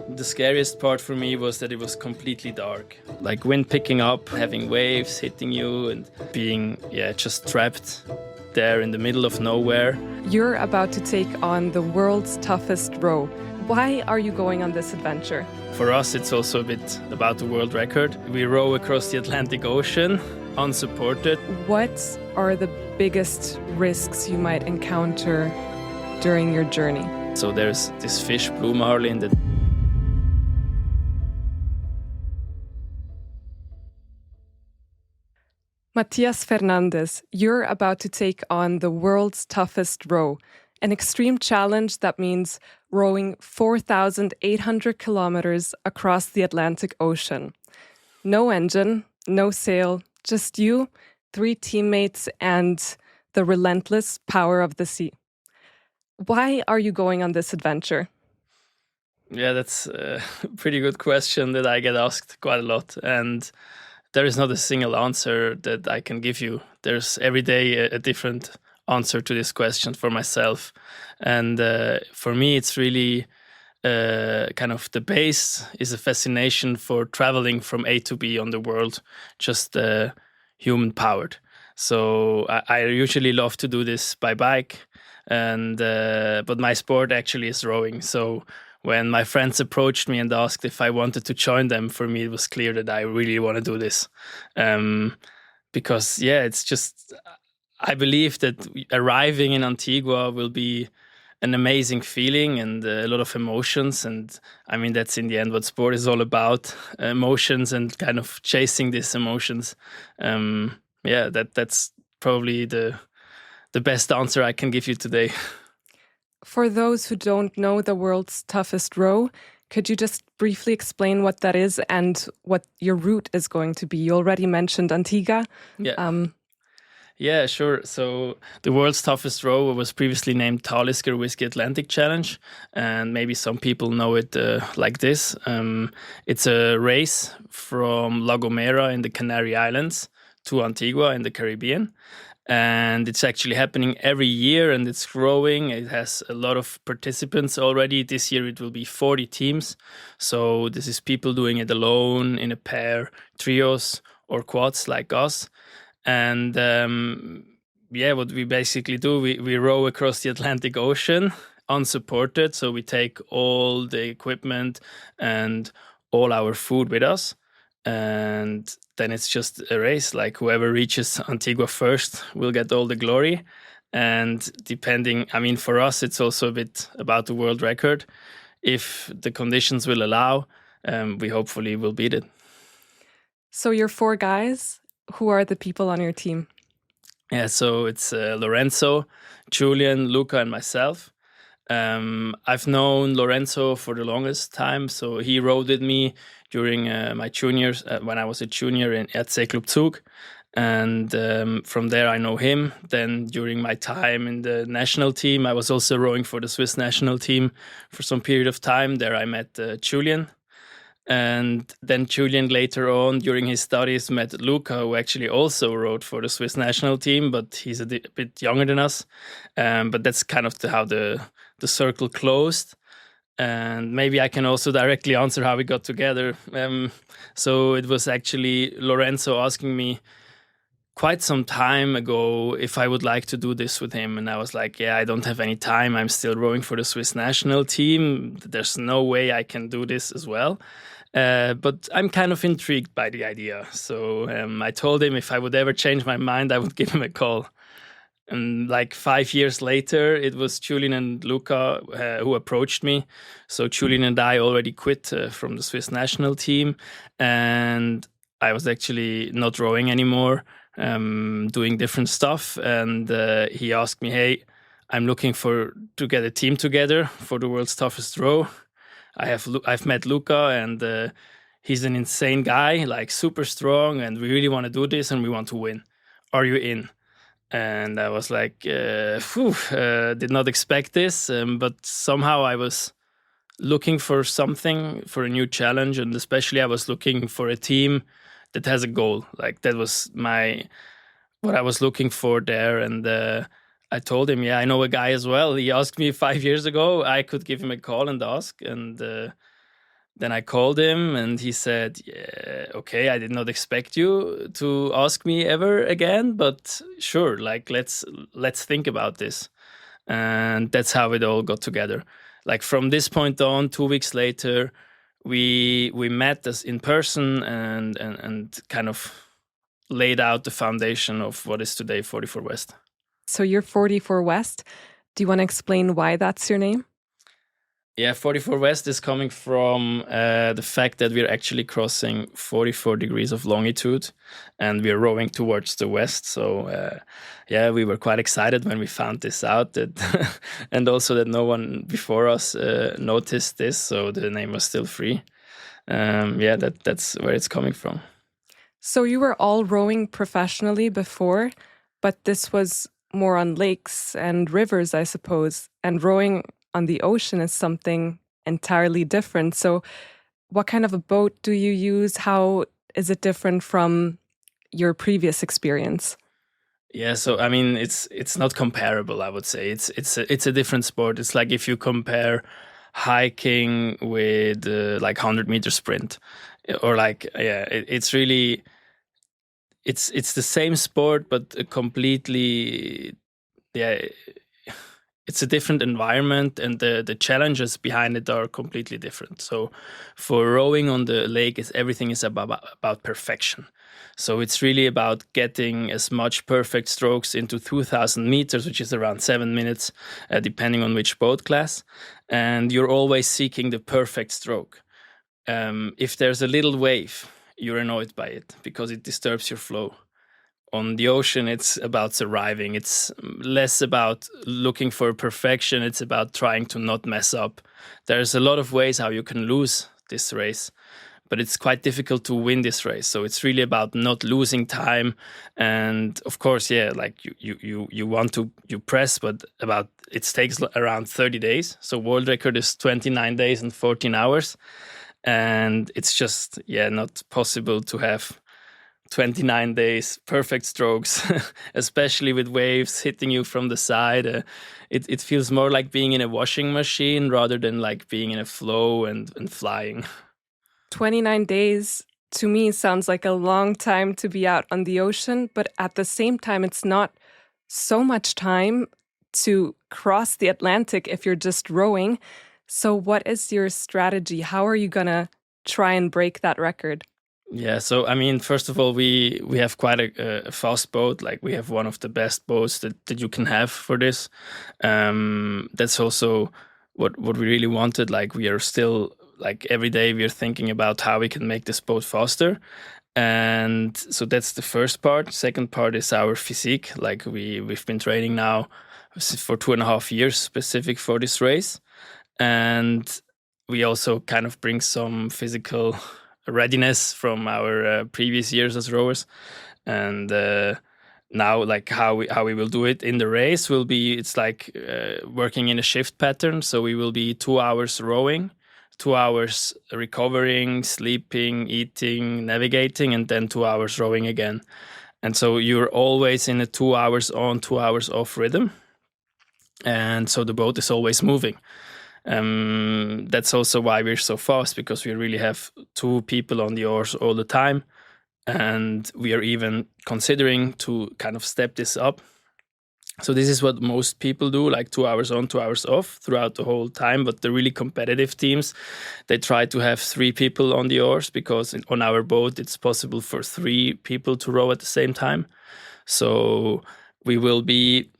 The scariest part for me was that it was completely dark. Like wind picking up, having waves hitting you and being, just trapped there in the middle of nowhere. You're about to take on the world's toughest row. Why are you going on this adventure? For us, it's also a bit about the world record. We row across the Atlantic Ocean, unsupported. What are the biggest risks you might encounter during your journey? So there's this fish, blue marlin, that Matthias Fernandez, you're about to take on the world's toughest row, an extreme challenge that means rowing 4,800 kilometers across the Atlantic Ocean. No engine, no sail, just you, 3 teammates, and the relentless power of the sea. Why are you going on this adventure? Yeah, that's a pretty good question that I get asked quite a lot. And there is not a single answer that I can give you. There's every day a different answer to this question for myself. And for me, it's really kind of the base is a fascination for traveling from A to B on the world, just human powered. So I usually love to do this by bike, and but my sport actually is rowing. So when my friends approached me and asked if I wanted to join them, for me it was clear that I really want to do this. Because, it's just, I believe that arriving in Antigua will be an amazing feeling and a lot of emotions. And I mean, that's in the end what sport is all about, emotions and kind of chasing these emotions. That's probably the best answer I can give you today. For those who don't know the world's toughest row, could you just briefly explain what that is and what your route is going to be? You already mentioned Antigua. Yeah, sure. So the world's toughest row was previously named Talisker Whiskey Atlantic Challenge, and maybe some people know it like this. It's a race from La Gomera in the Canary Islands to Antigua in the Caribbean. And it's actually happening every year, and it's growing. It has a lot of participants already. This year it will be 40 teams. So this is people doing it alone, in a pair, trios or quads like us. And what we basically do, we row across the Atlantic Ocean unsupported. So we take all the equipment and all our food with us. And then it's just a race. Like whoever reaches Antigua first will get all the glory. And for us, it's also a bit about the world record. If the conditions will allow, we hopefully will beat it. So you're 4 guys. Who are the people on your team? Yeah, so it's Lorenzo, Julian, Luca, and myself. I've known Lorenzo for the longest time, so he rowed with me during my juniors, when I was a junior at Seeklub Zug. And from there I know him. Then during my time in the national team, I was also rowing for the Swiss national team for some period of time. There I met Julian. And then Julian later on during his studies met Luca, who actually also rowed for the Swiss national team, but he's a bit younger than us. But that's kind of how the circle closed. And maybe I can also directly answer how we got together. So it was actually Lorenzo asking me quite some time ago if I would like to do this with him. And I was like, I don't have any time. I'm still rowing for the Swiss national team. There's no way I can do this as well. But I'm kind of intrigued by the idea. So I told him if I would ever change my mind, I would give him a call. And like 5 years later, it was Julian and Luca who approached me. So Julian and I already quit from the Swiss national team. And I was actually not rowing anymore, doing different stuff. And he asked me, hey, I'm looking to get a team together for the world's toughest row. I've met Luca, and he's an insane guy, like super strong, and we really want to do this and we want to win. Are you in? And I was like, did not expect this, but somehow I was looking for something, for a new challenge, and especially I was looking for a team that has a goal. Like that was what I was looking for there, and I told him, I know a guy as well. He asked me 5 years ago. I could give him a call and ask, and then I called him and he said, yeah, okay, I did not expect you to ask me ever again, but sure, like let's think about this. And that's how it all got together. Like from this point on, 2 weeks later, we met us in person and kind of laid out the foundation of what is today 44 West. So you're 44 West. Do you want to explain why that's your name? Yeah, 44 West is coming from the fact that we're actually crossing 44 degrees of longitude and we're rowing towards the west. So, yeah, we were quite excited when we found this out, that and also that no one before us noticed this. So the name was still free. Yeah, that's where it's coming from. So you were all rowing professionally before, but this was more on lakes and rivers, I suppose. And rowing on the ocean is something entirely different. So what kind of a boat do you use? How is it different from your previous experience? Yeah, so I mean, it's not comparable. I would say it's a different sport. It's like if you compare hiking with like 100-meter sprint, or like yeah, it's really it's the same sport, but a completely yeah. It's a different environment and the challenges behind it are completely different. So for rowing on the lake, everything is about perfection. So it's really about getting as much perfect strokes into 2,000 meters, which is around 7 minutes, depending on which boat class. And you're always seeking the perfect stroke. If there's a little wave, you're annoyed by it because it disturbs your flow. On the ocean, it's about surviving. It's less about looking for perfection. It's about trying to not mess up. There's a lot of ways how you can lose this race, but it's quite difficult to win this race. So it's really about not losing time. And of course, yeah, like you want to you press, but about it takes around 30 days. So world record is 29 days and 14 hours. And it's just, yeah, not possible to have 29 days, perfect strokes, especially with waves hitting you from the side. It feels more like being in a washing machine rather than like being in a flow and flying. 29 days to me sounds like a long time to be out on the ocean, but at the same time, it's not so much time to cross the Atlantic if you're just rowing. So, what is your strategy? How are you going to try and break that record? Yeah, so I mean, first of all, we have quite a fast boat. Like we have one of the best boats that you can have for this. That's also what we really wanted. Like we are still like every day we are thinking about how we can make this boat faster. And so that's the first part. Second part is our physique. Like we've been training now for 2.5 years specific for this race. And we also kind of bring some physical readiness from our previous years as rowers. And now like how we will do it in the race will be, it's like working in a shift pattern. So we will be 2 hours rowing, 2 hours recovering, sleeping, eating, navigating, and then 2 hours rowing again. And so you're always in a 2 hours on, 2 hours off rhythm. And so the boat is always moving. That's also why we're so fast, because we really have 2 people on the oars all the time. And we are even considering to kind of step this up. So this is what most people do, like 2 hours on, 2 hours off throughout the whole time. But the really competitive teams, they try to have 3 people on the oars, because on our boat, it's possible for 3 people to row at the same time. So we will be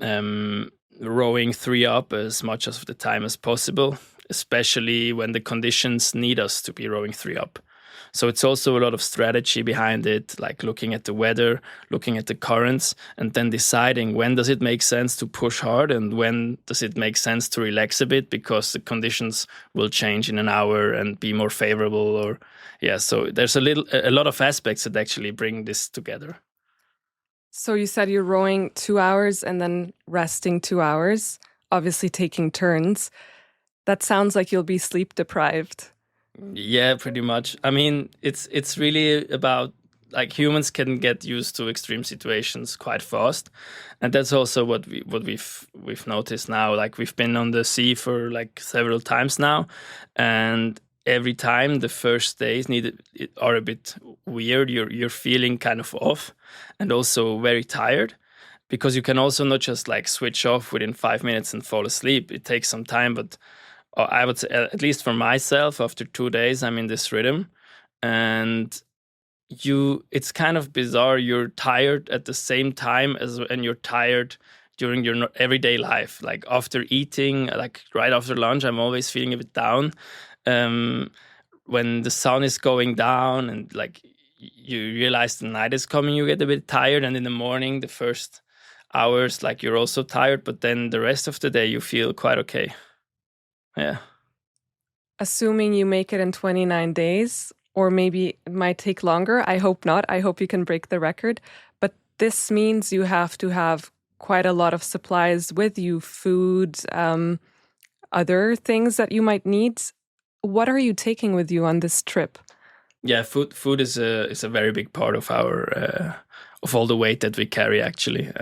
rowing 3 up as much of the time as possible, especially when the conditions need us to be rowing 3 up. So it's also a lot of strategy behind it, like looking at the weather, looking at the currents, and then deciding when does it make sense to push hard and when does it make sense to relax a bit, because the conditions will change in an hour and be more favorable. Or yeah, so there's a lot of aspects that actually bring this together. So you said you're rowing 2 hours and then resting 2 hours, obviously taking turns. That sounds like you'll be sleep deprived. Yeah, pretty much. I mean, it's really about, like, humans can get used to extreme situations quite fast, and that's also what we've noticed now. Like we've been on the sea for like several times now, and every time the first days are a bit weird. You're feeling kind of off and also very tired, because you can also not just like switch off within 5 minutes and fall asleep. It takes some time, but I would say, at least for myself, after 2 days, I'm in this rhythm, and it's kind of bizarre. You're tired at the same time and you're tired during your everyday life. Like after eating, like right after lunch, I'm always feeling a bit down. Um, when the sun is going down and like you realize the night is coming, you get a bit tired. And in the morning, the first hours, like you're also tired, but then the rest of the day, you feel quite okay. Yeah. Assuming you make it in 29 days, or maybe it might take longer. I hope not. I hope you can break the record. But this means you have to have quite a lot of supplies with you, food, other things that you might need. What are you taking with you on this trip? Yeah, food is a very big part of our of all the weight that we carry, actually.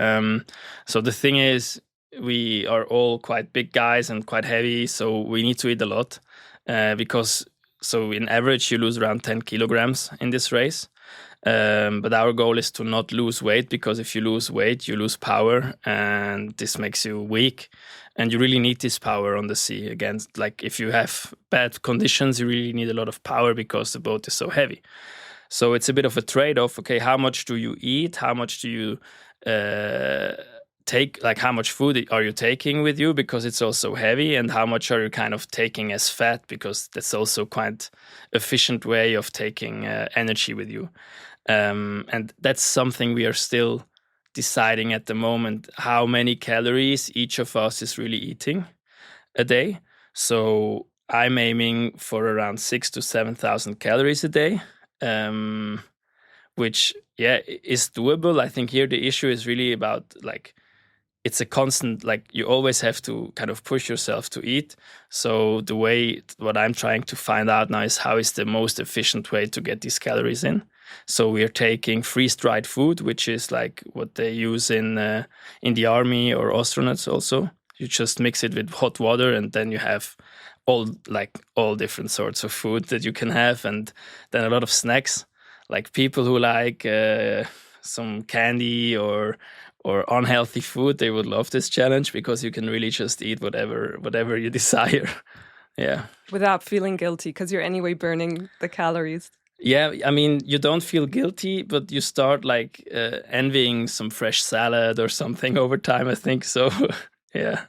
So the thing is, we are all quite big guys and quite heavy, so we need to eat a lot, because so in average you lose around 10 kilograms in this race. But our goal is to not lose weight, because if you lose weight, you lose power, and this makes you weak. And you really need this power on the sea. Again, like if you have bad conditions, you really need a lot of power because the boat is so heavy. So it's a bit of a trade-off. Okay, how much do you eat? How much do you take? Like how much food are you taking with you, because it's also heavy? And how much are you kind of taking as fat, because that's also quite efficient way of taking energy with you. And that's something we are still deciding at the moment, how many calories each of us is really eating a day. So I'm aiming for around 6,000 to 7,000 calories a day, which, yeah, is doable. I think here the issue is really about like, it's a constant, like you always have to kind of push yourself to eat. So what I'm trying to find out now is how is the most efficient way to get these calories in. So we are taking freeze-dried food, which is like what they use in the army or astronauts also. You just mix it with hot water, and then you have all different sorts of food that you can have, and then a lot of snacks. Like people who like some candy or unhealthy food, they would love this challenge, because you can really just eat whatever you desire. Yeah. Without feeling guilty, because you're anyway burning the calories. Yeah, I mean, you don't feel guilty, but you start like envying some fresh salad or something over time, I think. So, yeah.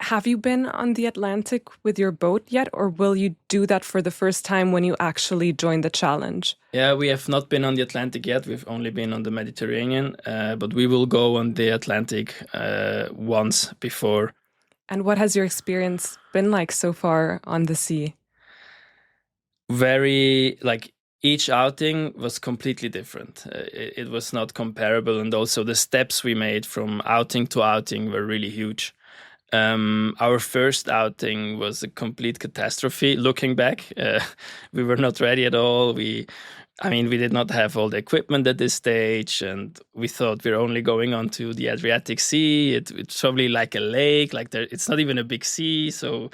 Have you been on the Atlantic with your boat yet, or will you do that for the first time when you actually join the challenge? Yeah, we have not been on the Atlantic yet. We've only been on the Mediterranean, but we will go on the Atlantic once before. And what has your experience been like so far on the sea? Very, like, each outing was completely different. It was not comparable, and also the steps we made from outing to outing were really huge. Our first outing was a complete catastrophe. Looking back, we were not ready at all. We did not have all the equipment at this stage, and we thought we're only going onto the Adriatic Sea. It's probably like a lake, it's not even a big sea. So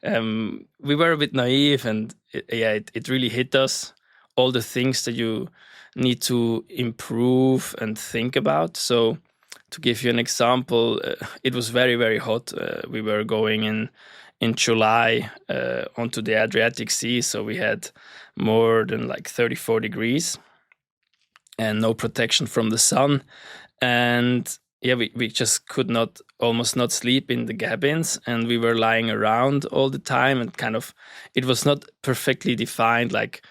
we were a bit naive, and it really hit us, all the things that you need to improve and think about. So to give you an example, it was very, very hot. We were going in July onto the Adriatic Sea, so we had more than like 34 degrees and no protection from the sun. And yeah, we just could almost not sleep in the cabins, and we were lying around all the time, and kind of, it was not perfectly defined, like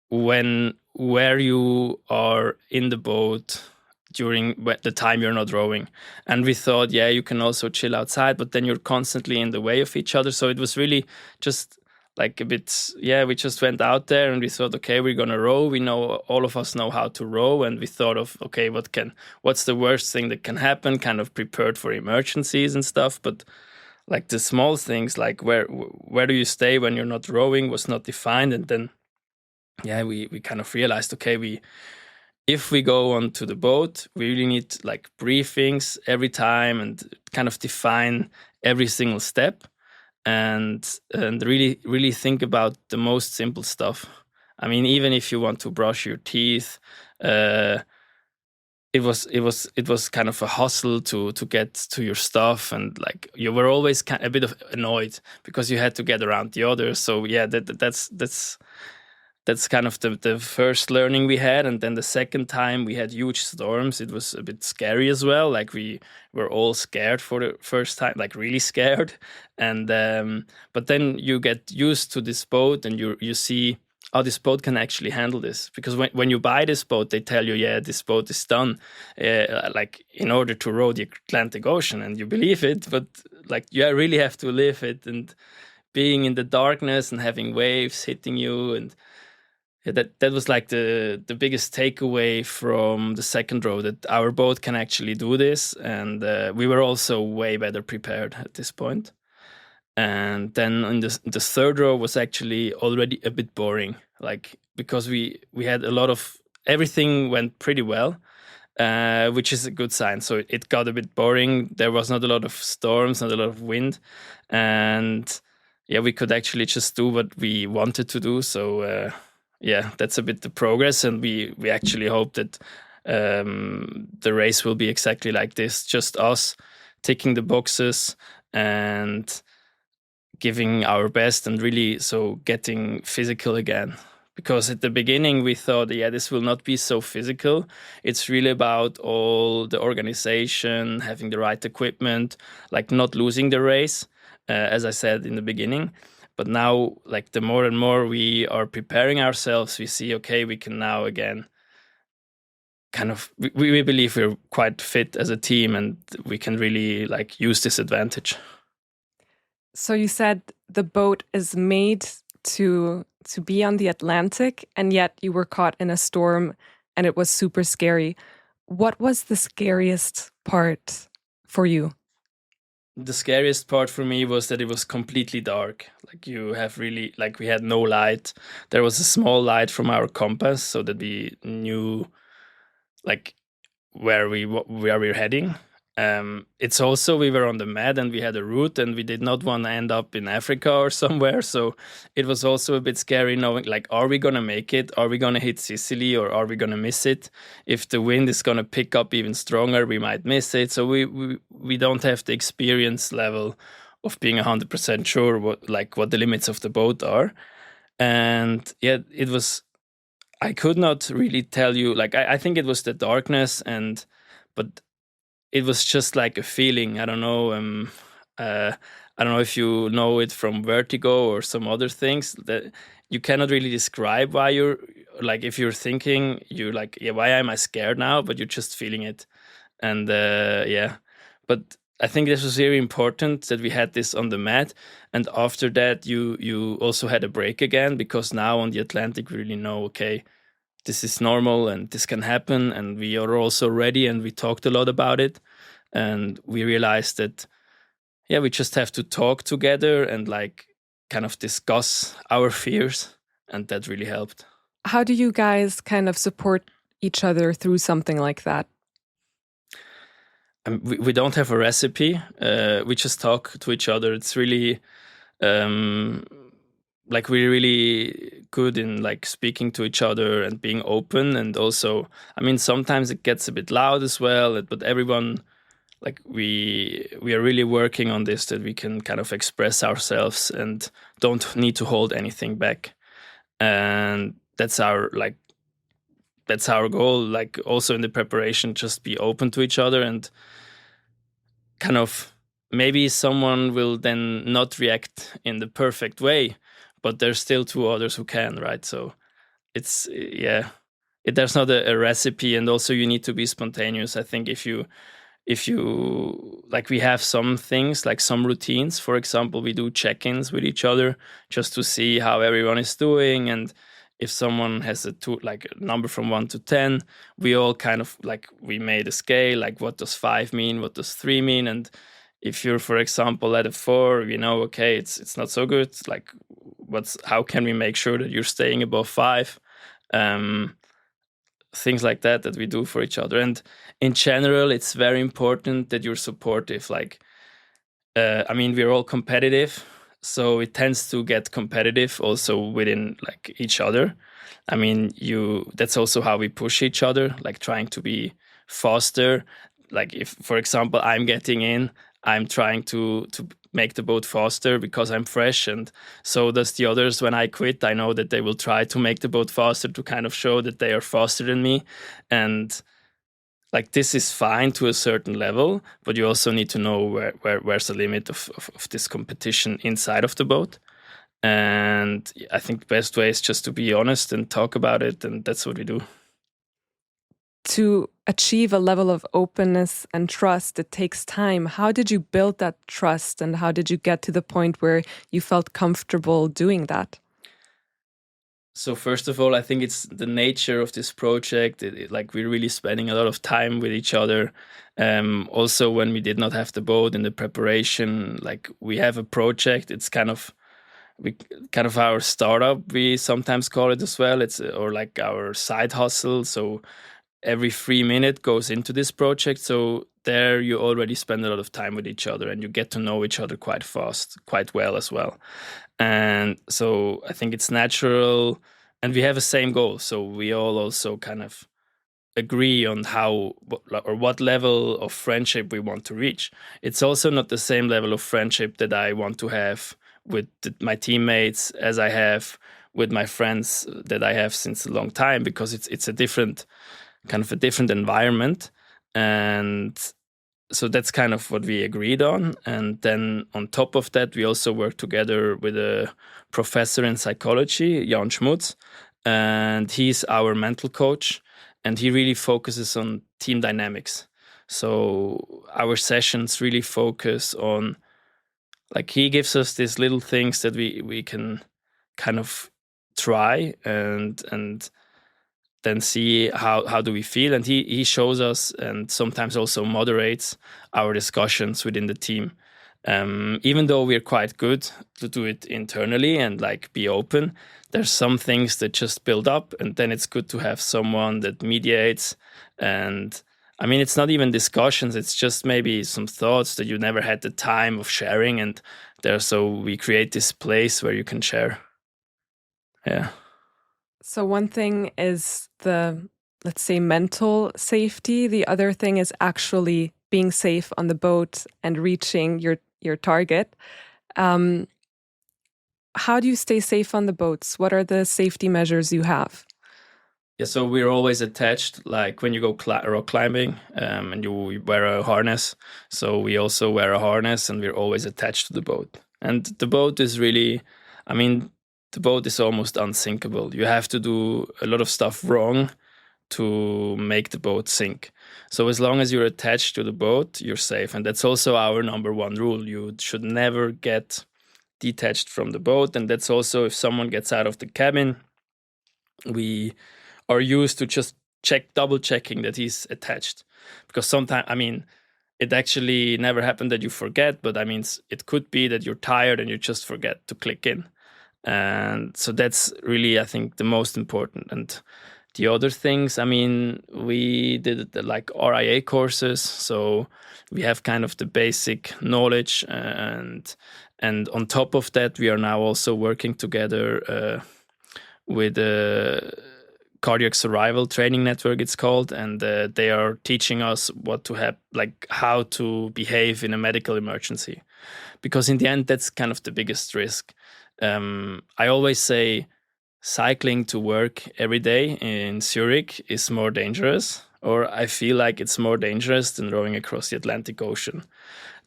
where you are in the boat during the time you're not rowing. And we thought, yeah, you can also chill outside, but then you're constantly in the way of each other. So it was really just like a bit, yeah, we just went out there and we thought, okay, we're gonna row. We know, all of us know how to row, and we thought of, okay, what's the worst thing that can happen? Kind of prepared for emergencies and stuff. But like the small things, like where do you stay when you're not rowing, was not defined. And then, yeah, we kind of realized, okay, if we go onto the boat, we really need like briefings every time and kind of define every single step. and really think about the most simple stuff. I mean, even if you want to brush your teeth, it was kind of a hustle to get to your stuff, and like you were always a bit of annoyed because you had to get around the others. So yeah, that's kind of the first learning we had. And then the second time we had huge storms, it was a bit scary as well. Like we were all scared for the first time, like really scared. And but then you get used to this boat, and you see, oh, this boat can actually handle this. Because when you buy this boat, they tell you, yeah, this boat is done like in order to row the Atlantic Ocean, and you believe it, but like you really have to live it, and being in the darkness and having waves hitting you. And yeah, that was like the biggest takeaway from the second row, that our boat can actually do this. And we were also way better prepared at this point. And then in the third row was actually already a bit boring, like because we had a lot of, everything went pretty well, which is a good sign. So it got a bit boring. There was not a lot of storms, not a lot of wind, and yeah, we could actually just do what we wanted to do. So yeah, that's a bit the progress, and we actually hope that the race will be exactly like this, just us ticking the boxes and giving our best, and really so getting physical again. Because at the beginning we thought, yeah, this will not be so physical. It's really about all the organization, having the right equipment, like not losing the race, as I said in the beginning. But now, like the more and more we are preparing ourselves, we see, okay, we can now again kind of, we believe we're quite fit as a team, and we can really like use this advantage. So you said the boat is made to be on the Atlantic, and yet you were caught in a storm and it was super scary. What was the scariest part for you? The scariest part for me was that it was completely dark. Like you have really, like we had no light. There was a small light from our compass so that we knew like where we're heading. It's also, we were on the mat and we had a route, and we did not want to end up in Africa or somewhere. So it was also a bit scary knowing, like, are we gonna make it? Are we gonna hit Sicily, or are we gonna miss it? If the wind is gonna pick up even stronger, we might miss it. So we don't have the experience level of being 100% sure what the limits of the boat are. And yeah, it was, I could not really tell you, like I think it was the darkness, but it was just like a feeling. I don't know. I don't know if you know it from vertigo or some other things, that you cannot really describe why you're like, if you're thinking, you're like, yeah, why am I scared now? But you're just feeling it. And yeah, but I think this was very important that we had this on the mat. And after that, you also had a break again, because now on the Atlantic, we really know, okay, this is normal and this can happen, and we are also ready, and we talked a lot about it, and we realized that, yeah, we just have to talk together and like kind of discuss our fears, and that really helped. How do you guys kind of support each other through something like that? We don't have a recipe. We just talk to each other. It's really um, like we're really good in like speaking to each other and being open. And also, I mean, sometimes it gets a bit loud as well, but everyone, like we are really working on this, that we can kind of express ourselves and don't need to hold anything back. And that's our goal, like also in the preparation, just be open to each other, and kind of, maybe someone will then not react in the perfect way, but there's still two others who can, right? So it's, yeah, there's not a recipe. And also you need to be spontaneous. I think if you like, we have some things, like some routines. For example, we do check-ins with each other just to see how everyone is doing. And if someone has like a number from 1 to 10, we all kind of like, we made a scale, like what does 5 mean, what does 3 mean. And if you're, for example, at a 4, okay, it's not so good. Like, how can we make sure that you're staying above 5? Things like that we do for each other. And in general, it's very important that you're supportive. Like, I mean, we're all competitive, so it tends to get competitive also within like each other. I mean, that's also how we push each other, like trying to be faster. Like if, for example, I'm getting in, I'm trying to make the boat faster because I'm fresh, and so does the others. When I quit, I know that they will try to make the boat faster to kind of show that they are faster than me. And like this is fine to a certain level, but you also need to know where's the limit of this competition inside of the boat. And I think the best way is just to be honest and talk about it, and that's what we do. To achieve a level of openness and trust, it takes time. How did you build that trust, and how did you get to the point where you felt comfortable doing that? So first of all, I think it's the nature of this project. Like we're really spending a lot of time with each other. Also, when we did not have the boat in the preparation, like we have a project. It's kind of our startup. We sometimes call it as well. It's or like our side hustle. So every 3 minutes goes into this project. So there you already spend a lot of time with each other, and you get to know each other quite fast, quite well as well. And so I think it's natural, and we have the same goal. So we all also kind of agree on how or what level of friendship we want to reach. It's also not the same level of friendship that I want to have with my teammates as I have with my friends that I have since a long time, because it's a different environment. And so that's kind of what we agreed on. And then on top of that, we also work together with a professor in psychology, Jan Schmutz, and he's our mental coach, and he really focuses on team dynamics. So our sessions really focus on, like, he gives us these little things that we can kind of try and then see how do we feel, and he shows us and sometimes also moderates our discussions within the team. Even though we're quite good to do it internally and like be open, there's some things that just build up, and then it's good to have someone that mediates. And I mean, it's not even discussions, it's just maybe some thoughts that you never had the time of sharing, and so we create this place where you can share. Yeah. So one thing is the, let's say, mental safety. The other thing is actually being safe on the boat and reaching your target. How do you stay safe on the boats? What are the safety measures you have? Yeah, so we're always attached, like when you go rock climbing, and you wear a harness. So we also wear a harness, and we're always attached to the boat. And the boat is really, I mean, the boat is almost unsinkable. You have to do a lot of stuff wrong to make the boat sink. So as long as you're attached to the boat, you're safe. And that's also our number one rule. You should never get detached from the boat. And that's also, if someone gets out of the cabin, we are used to just double checking that he's attached. Because sometimes, I mean, it actually never happened that you forget, but I mean, it could be that you're tired and you just forget to click in. And so that's really, I think, the most important. And the other things, I mean, we did like RIA courses, so we have kind of the basic knowledge, and on top of that, we are now also working together with a cardiac survival training network, it's called, and they are teaching us what to have, like how to behave in a medical emergency, because in the end, that's kind of the biggest risk. I always say cycling to work every day in Zurich is more dangerous, or I feel like it's more dangerous than rowing across the Atlantic Ocean.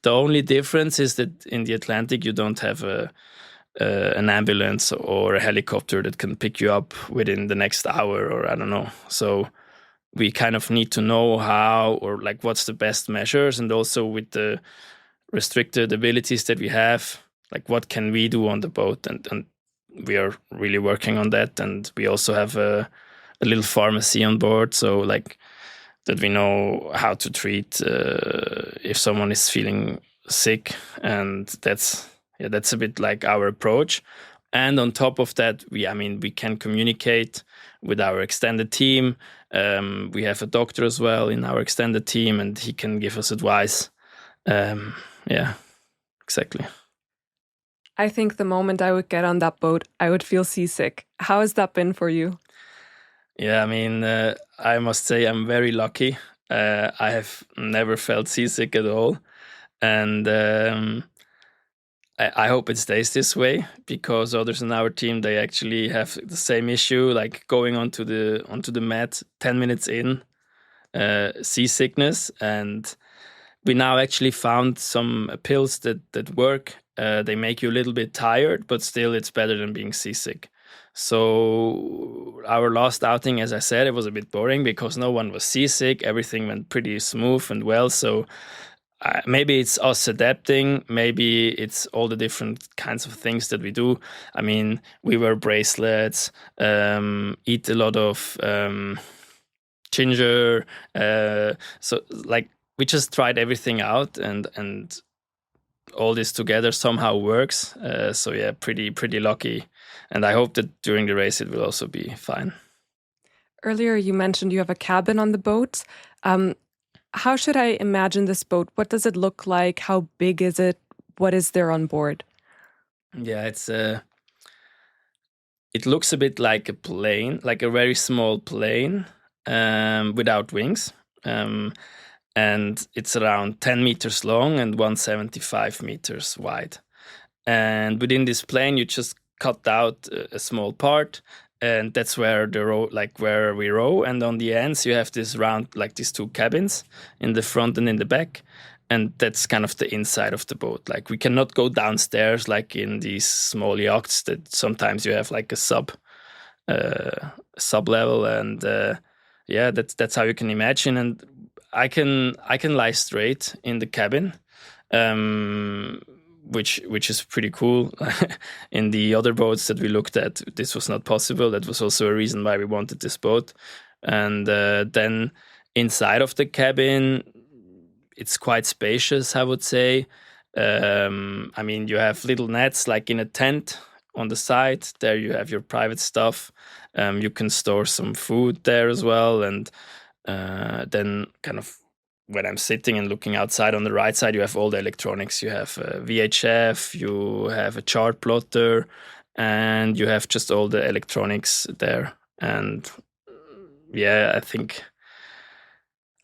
The only difference is that in the Atlantic, you don't have an ambulance or a helicopter that can pick you up within the next hour, or I don't know. So we kind of need to know how, or like what's the best measures, and also with the restricted abilities that we have, like what can we do on the boat, and we are really working on that. And we also have a little pharmacy on board, so like that we know how to treat if someone is feeling sick, and that's a bit like our approach. And on top of that, we can communicate with our extended team. We have a doctor as well in our extended team, and he can give us advice. Yeah, exactly. I think the moment I would get on that boat, I would feel seasick. How has that been for you? Yeah, I mean, I must say I'm very lucky. I have never felt seasick at all, and I hope it stays this way because others in our team they actually have the same issue, like going onto the mat 10 minutes in, seasickness, and we now actually found some pills that work. They make you a little bit tired, but still it's better than being seasick. So our last outing, as I said, it was a bit boring because no one was seasick. Everything went pretty smooth and well. So maybe it's us adapting. Maybe it's all the different kinds of things that we do. I mean, we wear bracelets, eat a lot of ginger. So like we just tried everything out, and all this together somehow works. So yeah, pretty lucky, and I hope that during the race it will also be fine. Earlier, you mentioned you have a cabin on the boat. How should I imagine this boat? What does it look like? How big is it? What is there on board? Yeah, it looks a bit like a plane, like a very small plane without wings. And it's around 10 meters long and 175 meters wide. And within this plane, you just cut out a small part, and that's where the row, like where we row. And on the ends, you have this round, like these two cabins in the front and in the back. And that's kind of the inside of the boat. Like we cannot go downstairs like in these small yachts that sometimes you have like a sub level, and yeah, that's how you can imagine. And I can lie straight in the cabin, which is pretty cool. In the other boats that we looked at, this was not possible. That was also a reason why we wanted this boat. And then inside of the cabin, it's quite spacious, I would say. I mean, you have little nets like in a tent on the side. There you have your private stuff. You can store some food there as well. And then kind of when I'm sitting and looking outside on the right side, you have all the electronics. You have a VHF, you have a chart plotter, and you have just all the electronics there. And yeah,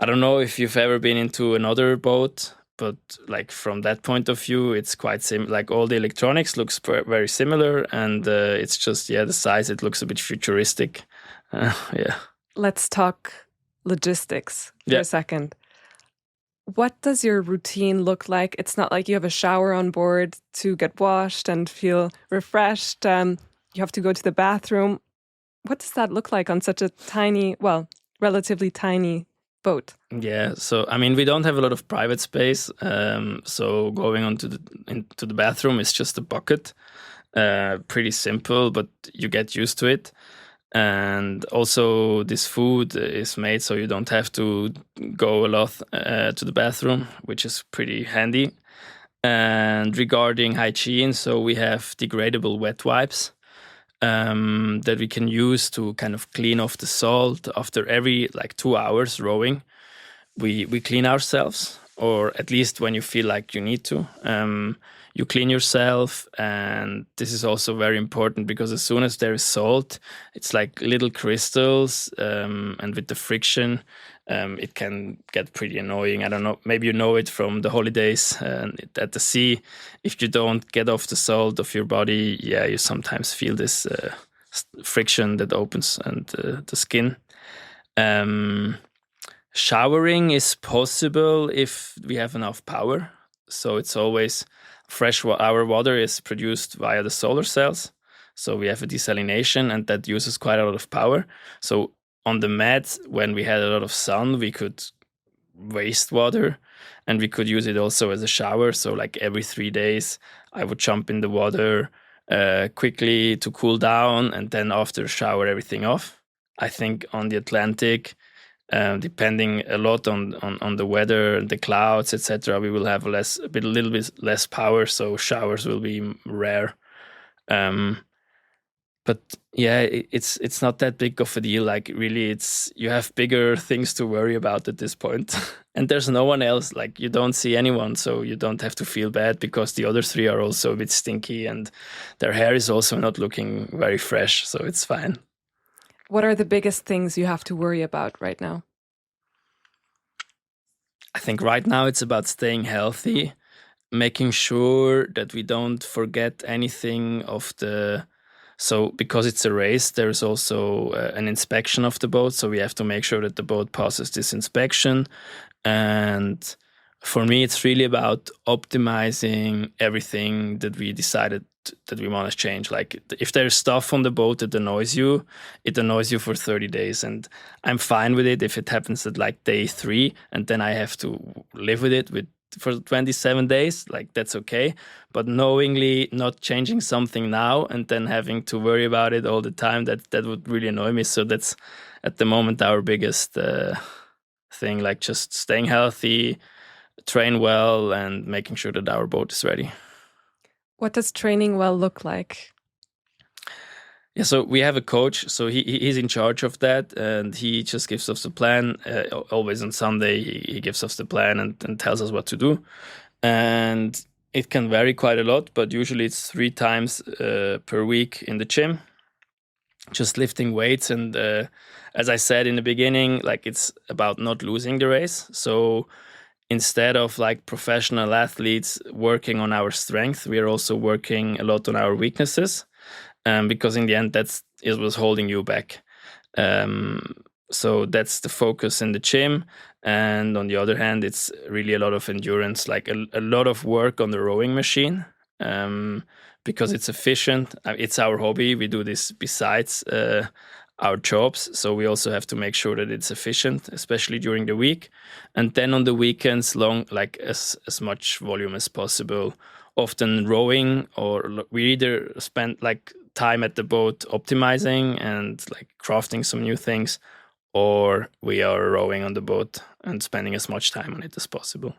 I don't know if you've ever been into another boat, but like from that point of view, it's quite like all the electronics looks very similar, and it's just the size. It looks a bit futuristic. Yeah. Let's talk logistics for a second. What does your routine look like? It's not like you have a shower on board to get washed and feel refreshed. You have to go to the bathroom. What does that look like on such a tiny, well, relatively tiny boat? Yeah, so I mean, we don't have a lot of private space. So going into the bathroom is just a bucket. Pretty simple, but you get used to it. And also, this food is made so you don't have to go a lot to the bathroom, which is pretty handy. And regarding hygiene, so we have degradable wet wipes that we can use to kind of clean off the salt after every like 2 hours rowing. We clean ourselves, or at least when you feel like you need to. You clean yourself, and this is also very important because as soon as there is salt, it's like little crystals, and with the friction, it can get pretty annoying. I don't know, maybe you know it from the holidays at the sea. If you don't get off the salt of your body, yeah, you sometimes feel this friction that opens and the skin. Showering is possible if we have enough power. So it's always our water is produced via the solar cells. So we have a desalination, and that uses quite a lot of power. So on the mat, when we had a lot of sun, we could waste water, and we could use it also as a shower. So like every 3 days, I would jump in the water quickly to cool down, and then after shower everything off. I think on the Atlantic, depending a lot on the weather, the clouds, etc., we will have a little bit less power, so showers will be rare. But yeah, it's not that big of a deal. Like really, it's you have bigger things to worry about at this point. And there's no one else. Like you don't see anyone, so you don't have to feel bad because the other three are also a bit stinky and their hair is also not looking very fresh, so it's fine. What are the biggest things you have to worry about right now? I think right now it's about staying healthy, making sure that we don't forget anything of the. So because it's a race, there's also an inspection of the boat. So we have to make sure that the boat passes this inspection. And for me, it's really about optimizing everything that we decided that we want to change. Like if there's stuff on the boat that annoys you, it annoys you for 30 days. And I'm fine with it if it happens at like day 3 and then I have to live with it for 27 days, like that's okay. But knowingly not changing something now and then having to worry about it all the time, that would really annoy me. So that's at the moment our biggest thing, like just staying healthy, train well, and making sure that our boat is ready. What does training well look like? Yeah, so we have a coach, so he's in charge of that, and he just gives us the plan. Always on Sunday, he gives us the plan and tells us what to do. And it can vary quite a lot, but usually it's 3 times per week in the gym, just lifting weights. And as I said in the beginning, like it's about not losing the race. So instead of like professional athletes working on our strength, we are also working a lot on our weaknesses. Because in the end, it was holding you back. So that's the focus in the gym. And on the other hand, it's really a lot of endurance, like a lot of work on the rowing machine, because it's efficient. It's our hobby. We do this besides our jobs. So we also have to make sure that it's efficient, especially during the week. And then on the weekends, like as much volume as possible. Often rowing, or we either spend like time at the boat optimizing and like crafting some new things, or we are rowing on the boat and spending as much time on it as possible.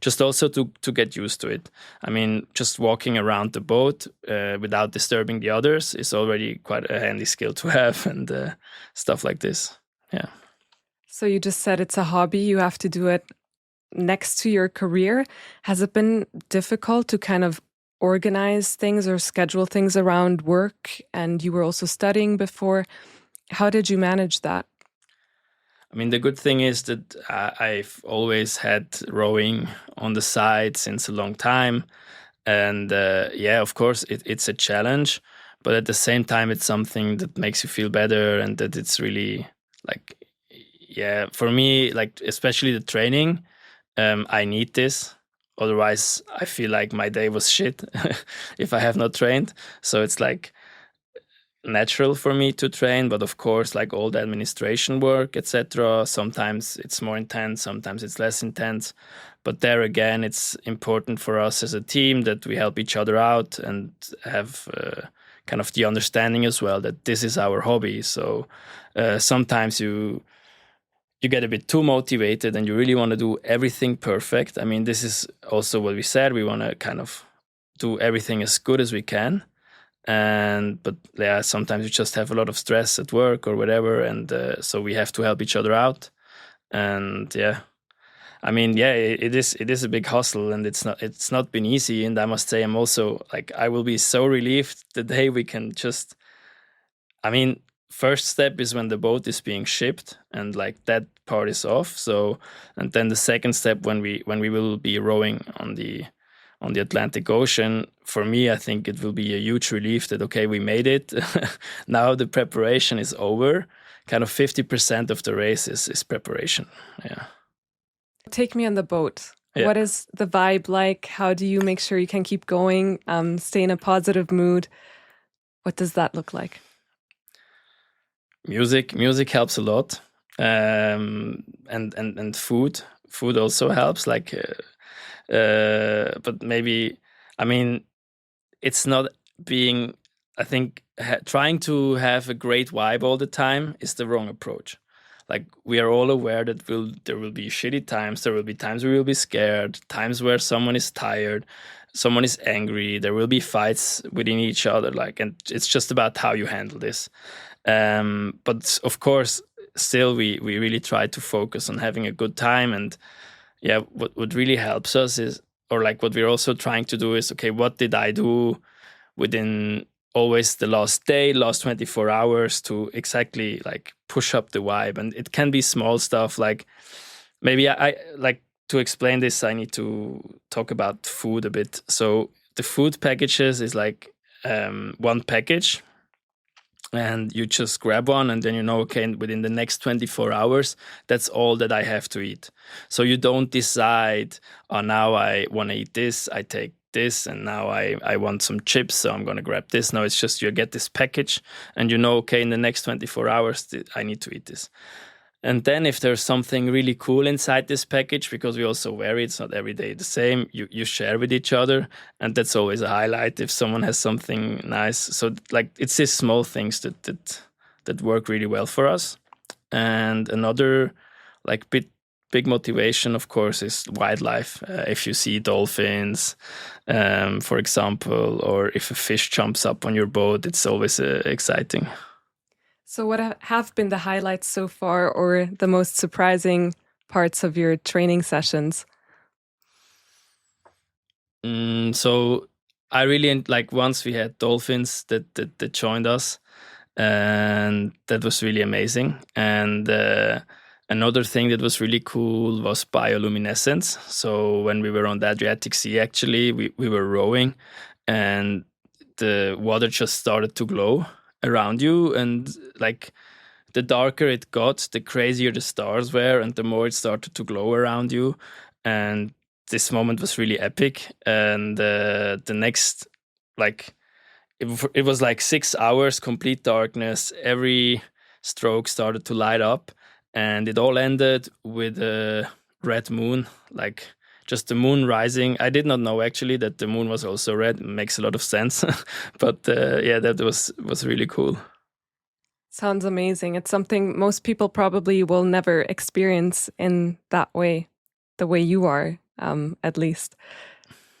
Just also to get used to it. I mean, just walking around the boat without disturbing the others is already quite a handy skill to have, and stuff like this. Yeah. So you just said it's a hobby, you have to do it next to your career. Has it been difficult to kind of organize things or schedule things around work? And you were also studying before. How did you manage that? I mean, the good thing is that I've always had rowing on the side since a long time. And yeah, of course, it's a challenge. But at the same time, it's something that makes you feel better, and that it's really like, yeah, for me, like, especially the training, I need this. Otherwise, I feel like my day was shit if I have not trained. So it's like natural for me to train, but of course, like all the administration work, etc., sometimes it's more intense, sometimes it's less intense. But there again, it's important for us as a team that we help each other out and have kind of the understanding as well that this is our hobby. So sometimes you get a bit too motivated and you really want to do everything perfect. I mean, this is also what we said. We want to kind of do everything as good as we can. But yeah, sometimes you just have a lot of stress at work or whatever, and so we have to help each other out. And yeah, I mean, yeah, it is a big hustle, and it's not been easy. And I must say, I'm also like, I will be so relieved the day we can just. I mean, first step is when the boat is being shipped, and like that part is off. So, and then the second step when we will be rowing on the Atlantic Ocean, for me, I think it will be a huge relief that, okay, we made it. Now the preparation is over. Kind of 50% of the race is preparation. Yeah. Take me on the boat. Yeah. What is the vibe like? How do you make sure you can keep going, stay in a positive mood? What does that look like? Music helps a lot. And food also helps. Like, but maybe, I mean, it's not being, I think trying to have a great vibe all the time is the wrong approach. Like, we are all aware that there will be shitty times, there will be times where we'll be scared, times where someone is tired, someone is angry, there will be fights within each other, and it's just about how you handle this. But of course, still we really try to focus on having a good time. And yeah, what really helps us is, or like what we're also trying to do is, okay, what did I do within always the last 24 hours to exactly like push up the vibe? And it can be small stuff, like maybe I like to explain this, I need to talk about food a bit. So the food packages is like one package, and you just grab one, and then okay, within the next 24 hours, that's all that I have to eat. So you don't decide, oh, now I want to eat this, I take this, and now I want some chips, so I'm going to grab this. No, it's just you get this package, and okay, in the next 24 hours, I need to eat this. And then if there's something really cool inside this package, because we also vary, it's not every day the same, you share with each other. And that's always a highlight if someone has something nice. So like it's these small things that work really well for us. And another like big motivation, of course, is wildlife. If you see dolphins, for example, or if a fish jumps up on your boat, it's always exciting. So what have been the highlights so far, or the most surprising parts of your training sessions? So I really like, once we had dolphins that joined us, and that was really amazing. And another thing that was really cool was bioluminescence. So when we were on the Adriatic Sea, actually, we were rowing, and the water just started to glow around you, and like the darker it got, the crazier the stars were, and the more it started to glow around you. And this moment was really epic. And the next, like it was like 6 hours complete darkness, every stroke started to light up, and it all ended with a red moon, like just the moon rising. I did not know actually that the moon was also red. It makes a lot of sense. But yeah, that was really cool. Sounds amazing. It's something most people probably will never experience in that way, the way you are, at least.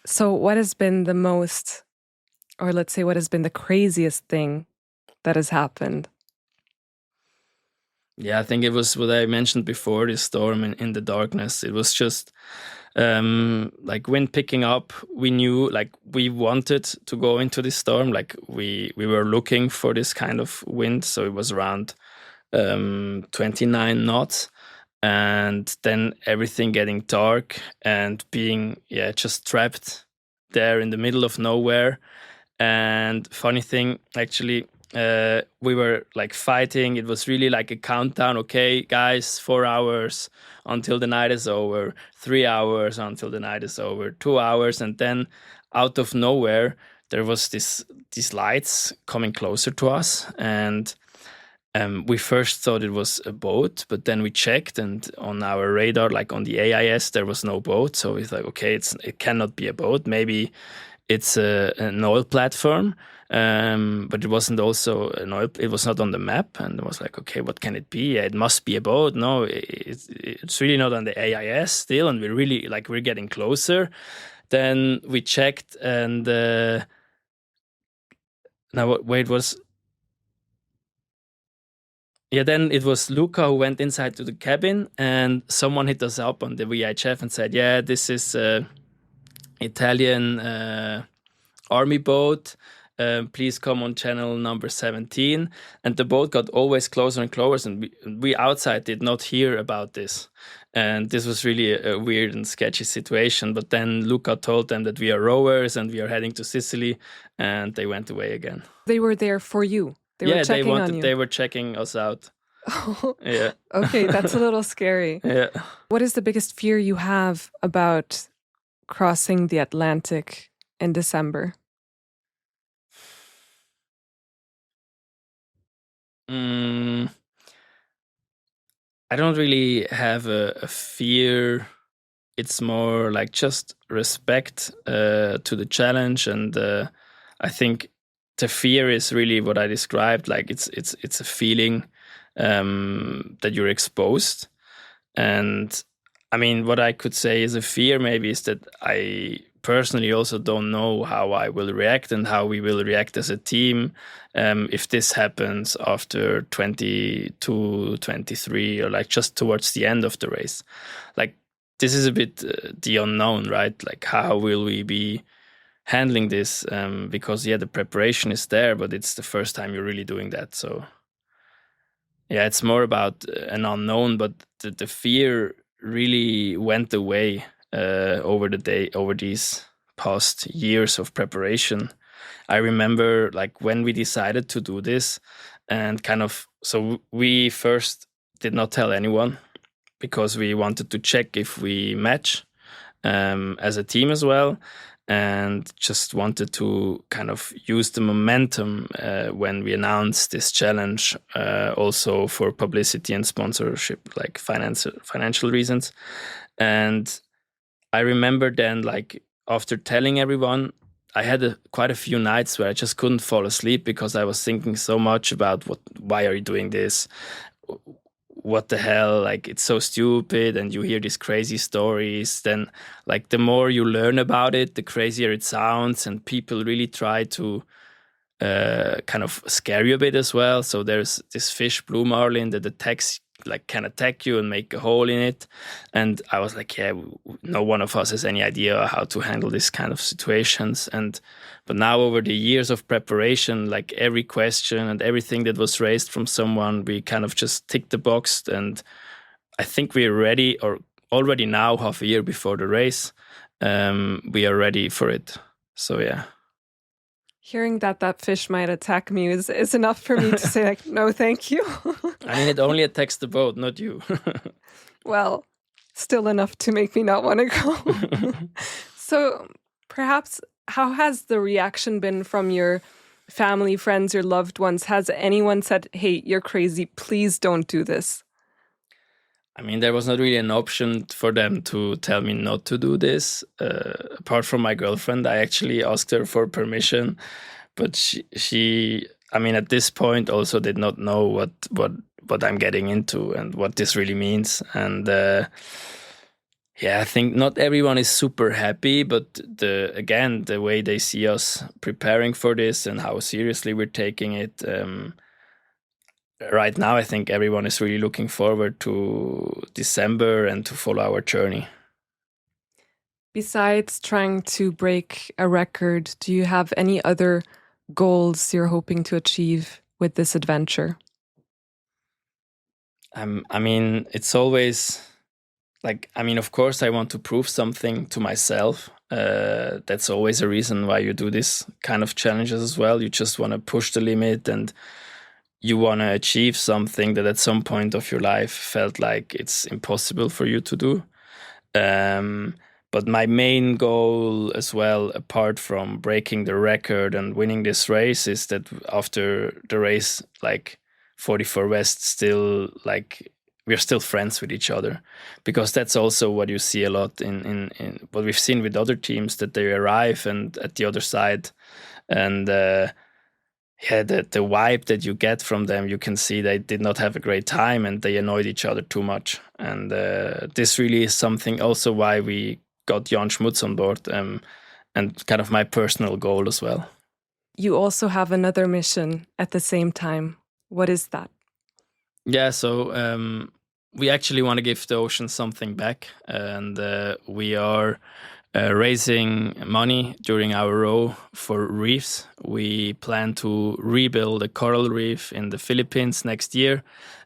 So what has been the most, or let's say, what has been the craziest thing that has happened? Yeah, I think it was what I mentioned before, this storm in the darkness. It was just like wind picking up. We knew, like, we wanted to go into this storm. Like we were looking for this kind of wind. So it was around 29 knots. And then everything getting dark and being, just trapped there in the middle of nowhere. And funny thing, actually, we were like fighting. It was really like a countdown. Okay, guys, 4 hours until the night is over, 3 hours until the night is over, 2 hours. And then out of nowhere, there was these lights coming closer to us. And we first thought it was a boat, but then we checked, and on our radar, like on the AIS, there was no boat. So we thought, okay, it cannot be a boat. Maybe it's an oil platform, but it wasn't also an oil. It was not on the map, and it was like, okay, what can it be? It must be a boat. No, it's really not on the AIS still, and we're getting closer. Then we checked, and wait, was. Yeah, then it was Luca who went inside to the cabin, and someone hit us up on the VHF and said, yeah, this is Italian army boat. Please come on channel number 17. And the boat got always closer and closer, and we outside did not hear about this. And this was really a weird and sketchy situation. But then Luca told them that we are rowers and we are heading to Sicily, and they went away again. They were there for you. They were checking on you. They were checking us out. Yeah. Okay, that's a little scary. Yeah. What is the biggest fear you have about crossing the Atlantic in December? I don't really have a fear. It's more like just respect to the challenge, and I think the fear is really what I described. Like it's a feeling that you're exposed, and I mean, what I could say is a fear maybe is that I personally also don't know how I will react and how we will react as a team if this happens after 22, 23, or like just towards the end of the race. Like this is a bit the unknown, right? Like how will we be handling this? Because the preparation is there, but it's the first time you're really doing that. So yeah, it's more about an unknown, but the fear really went away over these past years of preparation. I remember like when we decided to do this, and so we first did not tell anyone because we wanted to check if we match as a team as well, and just wanted to kind of use the momentum when we announced this challenge, also for publicity and sponsorship, like financial reasons. And I remember then, like after telling everyone, I had quite a few nights where I just couldn't fall asleep because I was thinking so much about why are you doing this? What the hell, like it's so stupid, and you hear these crazy stories. Then like the more you learn about it, the crazier it sounds, and people really try to kind of scare you a bit as well. So there's this fish, blue marlin, that attacks, like can attack you and make a hole in it. And I was like, yeah, no one of us has any idea how to handle this kind of situations. But now over the years of preparation, like every question and everything that was raised from someone, we kind of just ticked the box. And I think we're ready, or already now, half a year before the race, we are ready for it. So yeah. Hearing that fish might attack me is enough for me to say, like, no, thank you. I mean, it only attacks the boat, not you. Well, still enough to make me not want to go. So perhaps, how has the reaction been from your family, friends, your loved ones? Has anyone said, hey, you're crazy, please don't do this? I mean, there was not really an option for them to tell me not to do this. Apart from my girlfriend, I actually asked her for permission, but she, I mean, at this point, also did not know what I'm getting into and what this really means. And yeah, I think not everyone is super happy, but the way they see us preparing for this and how seriously we're taking it. Right now, I think everyone is really looking forward to December and to follow our journey. Besides trying to break a record, do you have any other goals you're hoping to achieve with this adventure? I mean, it's always like, I mean, of course, I want to prove something to myself. That's always a reason why you do this kind of challenges as well. You just want to push the limit, and you want to achieve something that at some point of your life felt like it's impossible for you to do. But my main goal as well, apart from breaking the record and winning this race, is that after the race, like 44 West, still like we're still friends with each other, because that's also what you see a lot in what we've seen with other teams, that they arrive and at the other side, and yeah, the vibe that you get from them, you can see they did not have a great time and they annoyed each other too much. And this really is something also why we got Jan Schmutz on board, and kind of my personal goal as well. You also have another mission at the same time. What is that? Yeah, so we actually want to give the ocean something back, and we are raising money during our row for Reefs. We plan to rebuild a coral reef in the Philippines next year,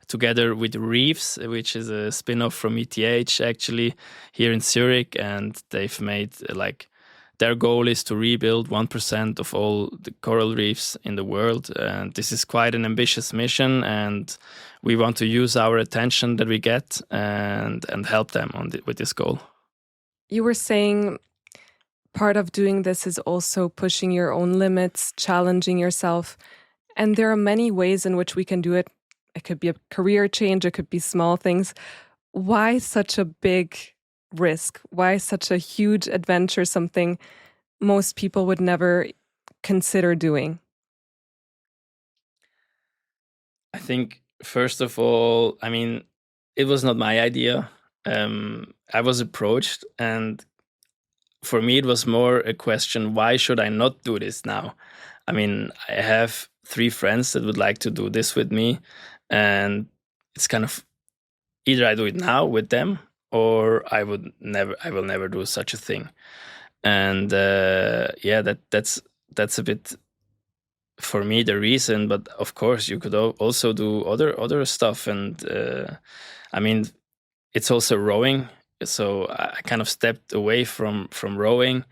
together with Reefs, which is a spin-off from ETH actually here in Zurich, and they've made like their goal is to rebuild 1% of all the coral reefs in the world. And this is quite an ambitious mission, and we want to use our attention that we get and help them with this goal. You were saying part of doing this is also pushing your own limits, challenging yourself. And there are many ways in which we can do it. It could be a career change, it could be small things. Why such a big risk? Why such a huge adventure, something most people would never consider doing? I think, first of all, I mean, it was not my idea. I was approached, and for me, it was more a question, why should I not do this now? I mean, I have 3 friends that would like to do this with me, and it's kind of either I do it now with them, or I will never do such a thing. And yeah, that's a bit for me the reason. But of course, you could also do other stuff, and I mean, it's also rowing. So I kind of stepped away from rowing,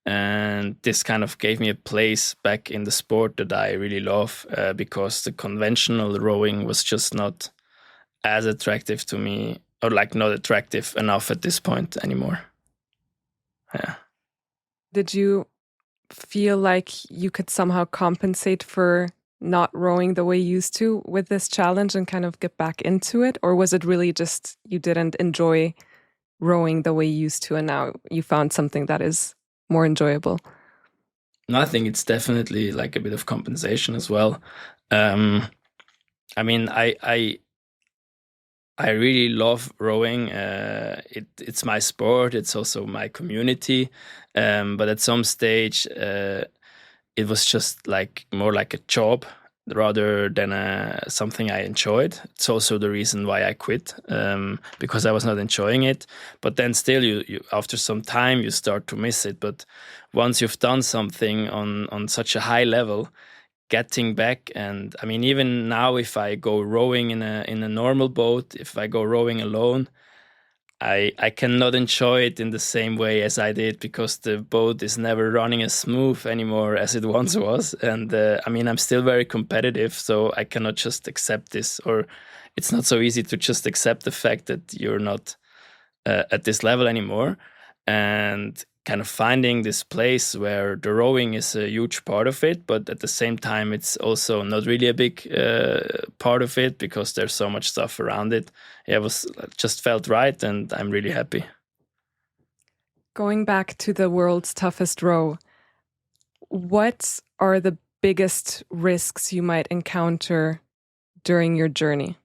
and this kind of gave me a place back in the sport that I really love, because the conventional rowing was just not as attractive to me, or like not attractive enough at this point anymore. Yeah. Did you feel like you could somehow compensate for not rowing the way you used to with this challenge and kind of get back into it? Or was it really just you didn't enjoy rowing the way you used to and now you found something that is more enjoyable? No, I think it's definitely like a bit of compensation as well. I mean, I really love rowing. It's my sport. It's also my community. But at some stage, it was just like more like a job rather than something I enjoyed. It's also the reason why I quit, because I was not enjoying it. But then still, you after some time, you start to miss it. But once you've done something on such a high level, getting back, and I mean, even now, if I go rowing in a normal boat, if I go rowing alone, I cannot enjoy it in the same way as I did, because the boat is never running as smooth anymore as it once was. And I mean, I'm still very competitive, so I cannot just accept this, or it's not so easy to just accept the fact that you're not at this level anymore. And kind of finding this place where the rowing is a huge part of it, but at the same time, it's also not really a big part of it, because there's so much stuff around it. Yeah, it was just felt right, and I'm really happy. Going back to the world's toughest row, what are the biggest risks you might encounter during your journey?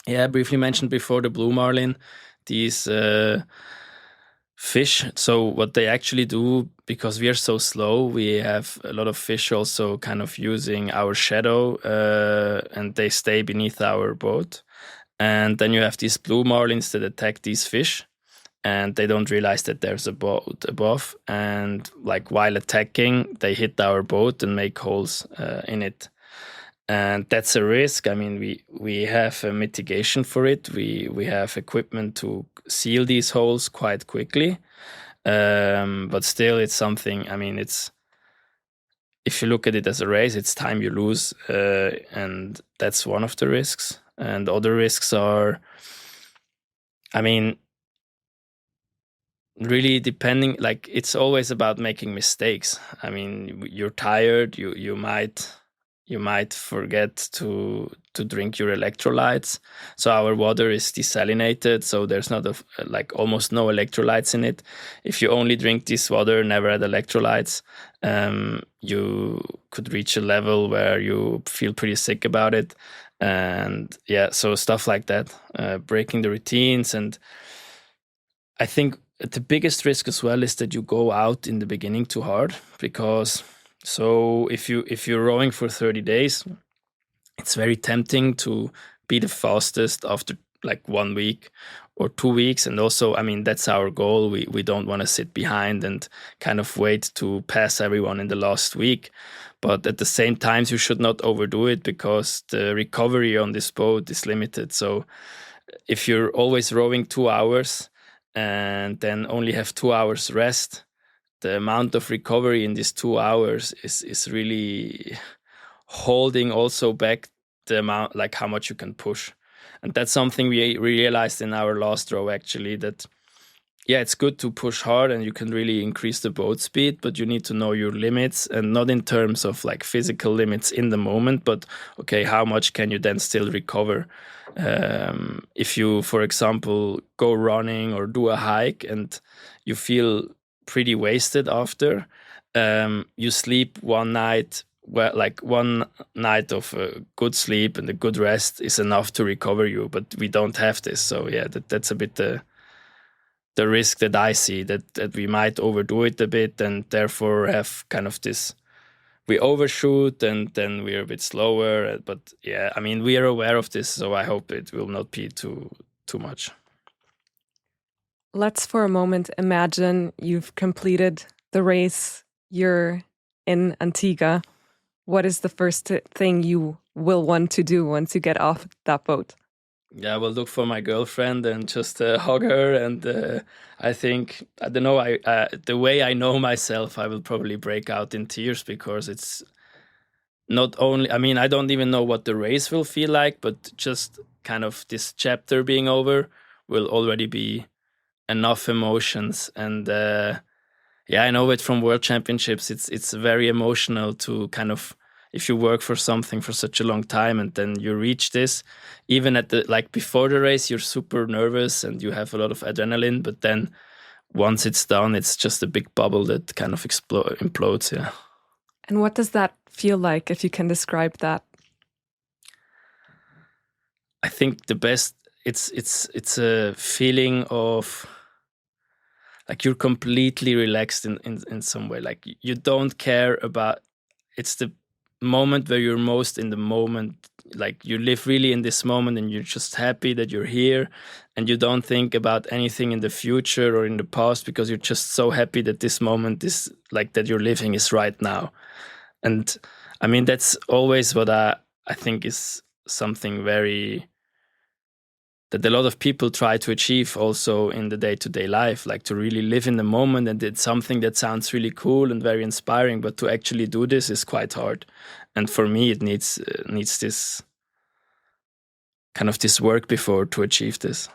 Yeah, I briefly mentioned before the blue marlin, these fish. So what they actually do, because we are so slow, we have a lot of fish also kind of using our shadow, and they stay beneath our boat. And then you have these blue marlins that attack these fish, and they don't realize that there's a boat above. And like while attacking, they hit our boat and make holes in it. And that's a risk. I mean, we have a mitigation for it. We have equipment to seal these holes quite quickly. But still, it's something. I mean, it's, if you look at it as a race, it's time you lose, and that's one of the risks. And other risks are, I mean, really depending. Like, it's always about making mistakes. I mean, you're tired. You might forget to drink your electrolytes. So our water is desalinated, so there's not like almost no electrolytes in it. If you only drink this water, never had electrolytes, you could reach a level where you feel pretty sick about it. And yeah, so stuff like that, breaking the routines. And I think the biggest risk as well is that you go out in the beginning too hard, because so if you're rowing for 30 days, it's very tempting to be the fastest after like 1 week or 2 weeks. And also, I mean, that's our goal. We don't want to sit behind and kind of wait to pass everyone in the last week. But at the same time, you should not overdo it, because the recovery on this boat is limited. So if you're always rowing 2 hours and then only have 2 hours rest, the amount of recovery in these 2 hours is really holding also back the amount, like how much you can push. And that's something we realized in our last row, actually, that yeah, it's good to push hard and you can really increase the boat speed, but you need to know your limits, and not in terms of like physical limits in the moment, but okay, how much can you then still recover? If you, for example, go running or do a hike and you feel pretty wasted after, you sleep one night, well, like one night of good sleep and a good rest is enough to recover you, but we don't have this. So yeah, that's a bit the risk that I see, that we might overdo it a bit and therefore have kind of this, we overshoot and then we're a bit slower. But yeah, I mean, we are aware of this, so I hope it will not be too much. Let's for a moment imagine you've completed the race, you're in Antigua. What is the first thing you will want to do once you get off that boat? Yeah, I will look for my girlfriend and just hug her. And I think, I don't know, the way I know myself, I will probably break out in tears, because it's not only, I mean, I don't even know what the race will feel like, but just kind of this chapter being over will already be enough emotions. And yeah, I know it from World Championships. It's very emotional to kind of, if you work for something for such a long time and then you reach this, even at the, like before the race, you're super nervous and you have a lot of adrenaline, but then once it's done, it's just a big bubble that kind of implodes. Yeah. And what does that feel like, if you can describe that? I think the best, it's a feeling of like you're completely relaxed in some way. Like you don't care about, it's the moment where you're most in the moment. Like you live really in this moment and you're just happy that you're here, and you don't think about anything in the future or in the past, because you're just so happy that this moment is like that you're living is right now. And I mean, that's always what I think is something very, that a lot of people try to achieve also in the day-to-day life, like to really live in the moment. And it's something that sounds really cool and very inspiring, but to actually do this is quite hard. And for me, it needs this kind of this work before to achieve this.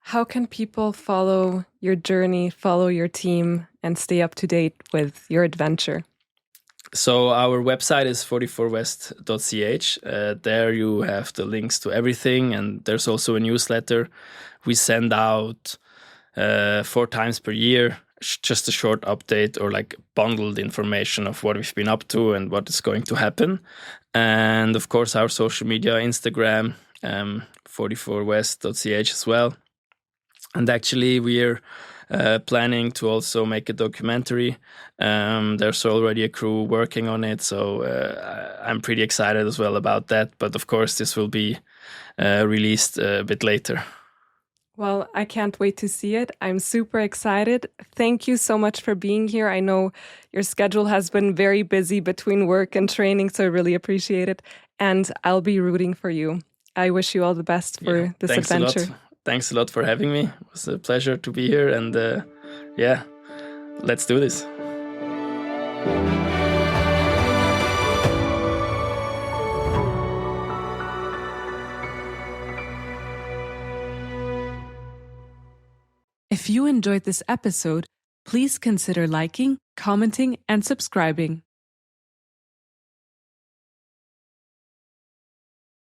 How can people follow your journey, follow your team, and stay up to date with your adventure? So our website is 44west.ch. There you have the links to everything, and there's also a newsletter we send out 4 times per year, just a short update or like bundled information of what we've been up to and what is going to happen. And of course our social media, Instagram, 44west.ch as well. And actually we're planning to also make a documentary. There's already a crew working on it, so I'm pretty excited as well about that. But of course, this will be released a bit later. Well, I can't wait to see it. I'm super excited. Thank you so much for being here. I know your schedule has been very busy between work and training, so I really appreciate it. And I'll be rooting for you. I wish you all the best for this adventure. Thanks a lot for having me. It was a pleasure to be here, and yeah, let's do this. If you enjoyed this episode, please consider liking, commenting, and subscribing.